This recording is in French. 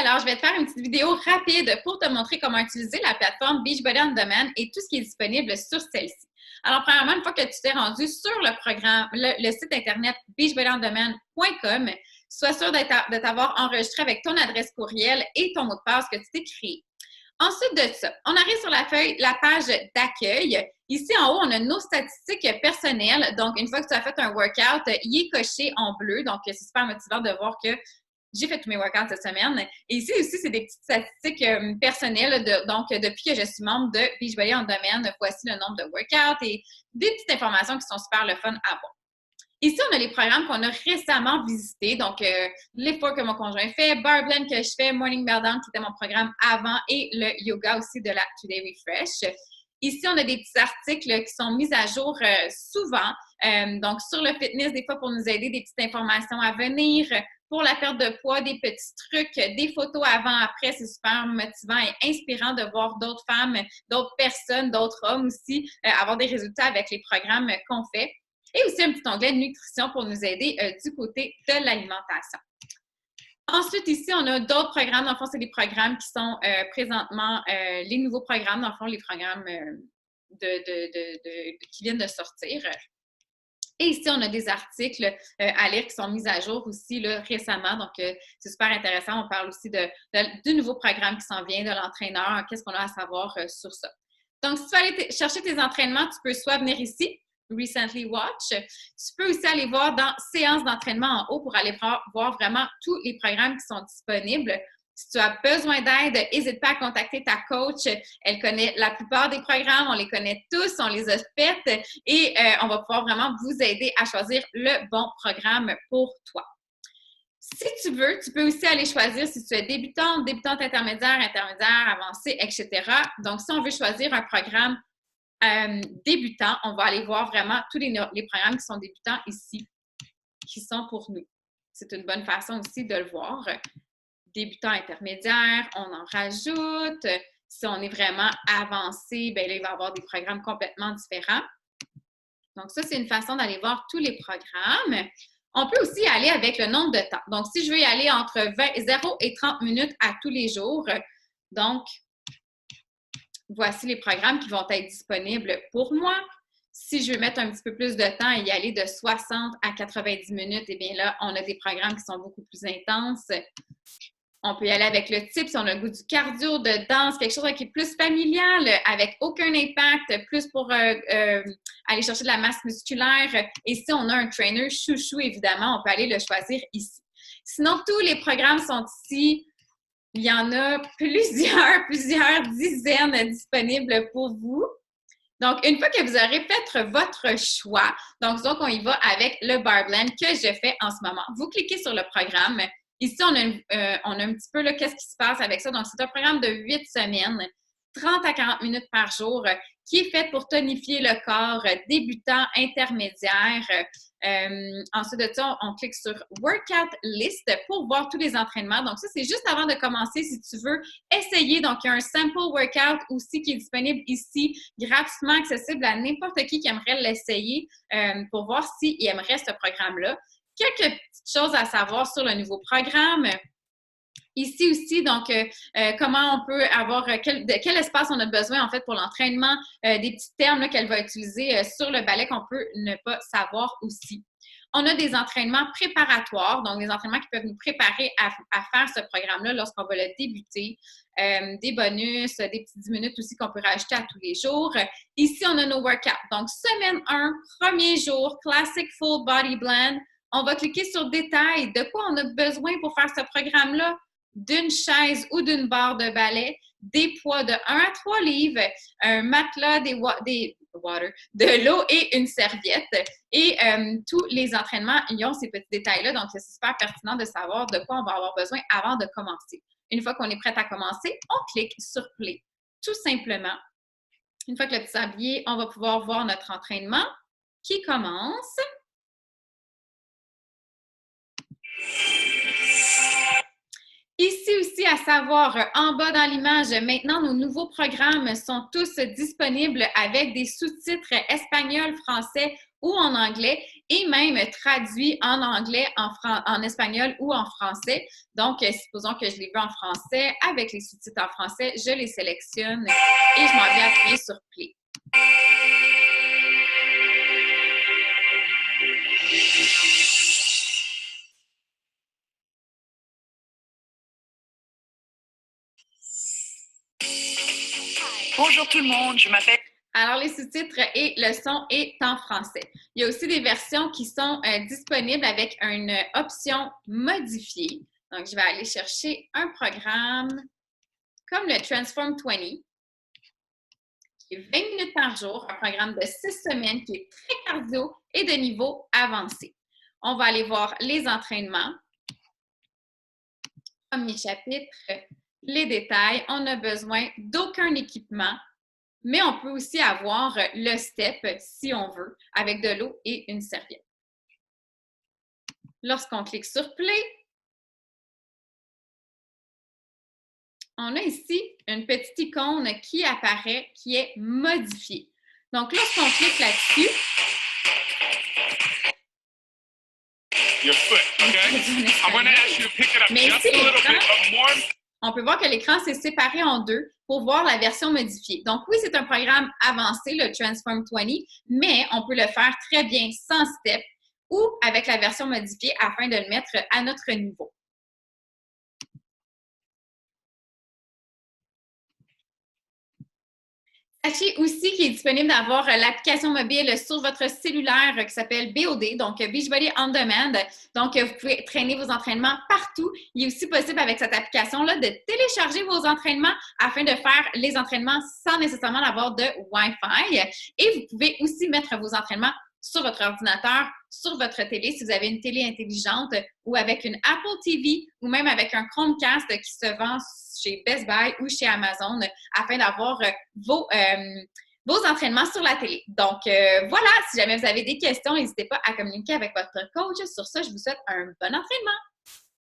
alors, je vais te faire une petite vidéo rapide pour te montrer comment utiliser la plateforme Beachbody On Demand et tout ce qui est disponible sur celle-ci. Alors, premièrement, une fois que tu t'es rendu sur le programme, le site internet beachbodyondemand.com, sois sûr de t'avoir enregistré avec ton adresse courriel et ton mot de passe que tu t'es créé. Ensuite de ça, on arrive sur la page d'accueil. Ici, en haut, on a nos statistiques personnelles. Donc, une fois que tu as fait un workout, il est coché en bleu. Donc, c'est super motivant de voir que j'ai fait tous mes workouts cette semaine. Et ici aussi, c'est des petites statistiques personnelles. Donc, depuis que je suis membre de Beachbody On Demand, voici le nombre de workouts et des petites informations qui sont super le fun à voir. Ici, on a les programmes qu'on a récemment visités. Donc, l'effort que mon conjoint fait, Bar Blend que je fais, Morning Meltdown qui était mon programme avant et le yoga aussi de la Today Refresh. Ici, on a des petits articles qui sont mis à jour souvent. Donc, sur le fitness, des fois pour nous aider, des petites informations à venir. Pour la perte de poids, des petits trucs, des photos avant-après. C'est super motivant et inspirant de voir d'autres femmes, d'autres personnes, d'autres hommes aussi avoir des résultats avec les programmes qu'on fait. Et aussi un petit onglet de nutrition pour nous aider du côté de l'alimentation. Ensuite, ici, on a d'autres programmes. Dans le fond, c'est des programmes qui sont présentement les nouveaux programmes, dans le fond, les programmes qui viennent de sortir. Et ici, on a des articles à lire qui sont mis à jour aussi là, récemment. Donc, c'est super intéressant. On parle aussi du nouveau programme qui s'en vient, de l'entraîneur. Qu'est-ce qu'on a à savoir sur ça? Donc, si tu veux aller chercher tes entraînements, tu peux soit venir ici, Recently Watch. Tu peux aussi aller voir dans Séances d'entraînement en haut pour aller voir vraiment tous les programmes qui sont disponibles. Si tu as besoin d'aide, n'hésite pas à contacter ta coach. Elle connaît la plupart des programmes, on les connaît tous, on les a faits et on va pouvoir vraiment vous aider à choisir le bon programme pour toi. Si tu veux, tu peux aussi aller choisir si tu es débutante, débutante intermédiaire, intermédiaire, avancée, etc. Donc, si on veut choisir un programme débutant, on va aller voir vraiment tous les programmes qui sont débutants ici, qui sont pour nous. C'est une bonne façon aussi de le voir. Débutant intermédiaire, on en rajoute. Si on est vraiment avancé, bien là, il va y avoir des programmes complètement différents. Donc, ça, c'est une façon d'aller voir tous les programmes. On peut aussi aller avec le nombre de temps. Donc, si je veux y aller entre 0 et 30 minutes à tous les jours, donc, voici les programmes qui vont être disponibles pour moi. Si je veux mettre un petit peu plus de temps et y aller de 60 à 90 minutes, eh bien là, on a des programmes qui sont beaucoup plus intenses. On peut y aller avec le type, si on a le goût du cardio, de danse, quelque chose qui est plus familial, avec aucun impact, plus pour aller chercher de la masse musculaire. Et si on a un trainer chouchou, évidemment, on peut aller le choisir ici. Sinon, tous les programmes sont ici. Il y en a plusieurs dizaines disponibles pour vous. Donc, une fois que vous aurez fait votre choix, donc on y va avec le Bar Blend que je fais en ce moment. Vous cliquez sur le programme. Ici, on a un petit peu qu'est-ce qui se passe avec ça. Donc, c'est un programme de 8 semaines, 30 à 40 minutes par jour, qui est fait pour tonifier le corps débutant, intermédiaire. Ensuite de ça, on clique sur Workout List pour voir tous les entraînements. Donc, ça, c'est juste avant de commencer si tu veux essayer. Donc, il y a un sample workout aussi qui est disponible ici, gratuitement accessible à n'importe qui aimerait l'essayer pour voir s'il aimerait ce programme-là. Quelques petites choses à savoir sur le nouveau programme. Ici aussi, donc, comment on peut avoir, de quel espace on a besoin, en fait, pour l'entraînement, des petits termes qu'elle va utiliser sur le ballet qu'on peut ne pas savoir aussi. On a des entraînements préparatoires, donc des entraînements qui peuvent nous préparer à faire ce programme-là lorsqu'on va le débuter. Des bonus, des petites 10 minutes aussi qu'on peut rajouter à tous les jours. Ici, on a nos workouts. Donc, semaine 1, premier jour, Classic Full Body Blend. On va cliquer sur Détails. De quoi on a besoin pour faire ce programme-là? D'une chaise ou d'une barre de ballet, des poids de 1 à 3 livres, un matelas, de l'eau et une serviette. Et tous les entraînements, ils ont ces petits détails-là. Donc, c'est super pertinent de savoir de quoi on va avoir besoin avant de commencer. Une fois qu'on est prête à commencer, on clique sur Play. Tout simplement. Une fois que le petit sablier, on va pouvoir voir notre entraînement qui commence. Ici aussi, à savoir, en bas dans l'image, maintenant, nos nouveaux programmes sont tous disponibles avec des sous-titres espagnol, français ou en anglais et même traduits en anglais, en espagnol ou en français. Donc, supposons que je les veux en français, avec les sous-titres en français, je les sélectionne et je m'en vais appuyer sur Play. Bonjour tout le monde, je m'appelle... Alors, les sous-titres et le son est en français. Il y a aussi des versions qui sont disponibles avec une option modifiée. Donc, je vais aller chercher un programme comme le Transform 20, qui est 20 minutes par jour, un programme de 6 semaines qui est très cardio et de niveau avancé. On va aller voir les entraînements. Premier chapitre, les détails. On n'a besoin d'aucun équipement, mais on peut aussi avoir le step, si on veut, avec de l'eau et une serviette. Lorsqu'on clique sur Play, on a ici une petite icône qui apparaît, qui est modifiée. Donc, lorsqu'on clique là-dessus, mais ici, on peut voir que l'écran s'est séparé en deux pour voir la version modifiée. Donc, oui, c'est un programme avancé, le Transform 20, mais on peut le faire très bien sans step ou avec la version modifiée afin de le mettre à notre niveau. Sachez aussi qu'il est disponible d'avoir l'application mobile sur votre cellulaire qui s'appelle BOD, donc Beachbody On Demand. Donc, vous pouvez traîner vos entraînements partout. Il est aussi possible avec cette application-là de télécharger vos entraînements afin de faire les entraînements sans nécessairement avoir de Wi-Fi. Et vous pouvez aussi mettre vos entraînements sur votre ordinateur, sur votre télé, si vous avez une télé intelligente ou avec une Apple TV ou même avec un Chromecast qui se vend chez Best Buy ou chez Amazon afin d'avoir vos entraînements sur la télé. Donc, voilà, si jamais vous avez des questions, n'hésitez pas à communiquer avec votre coach. Sur ça, je vous souhaite un bon entraînement.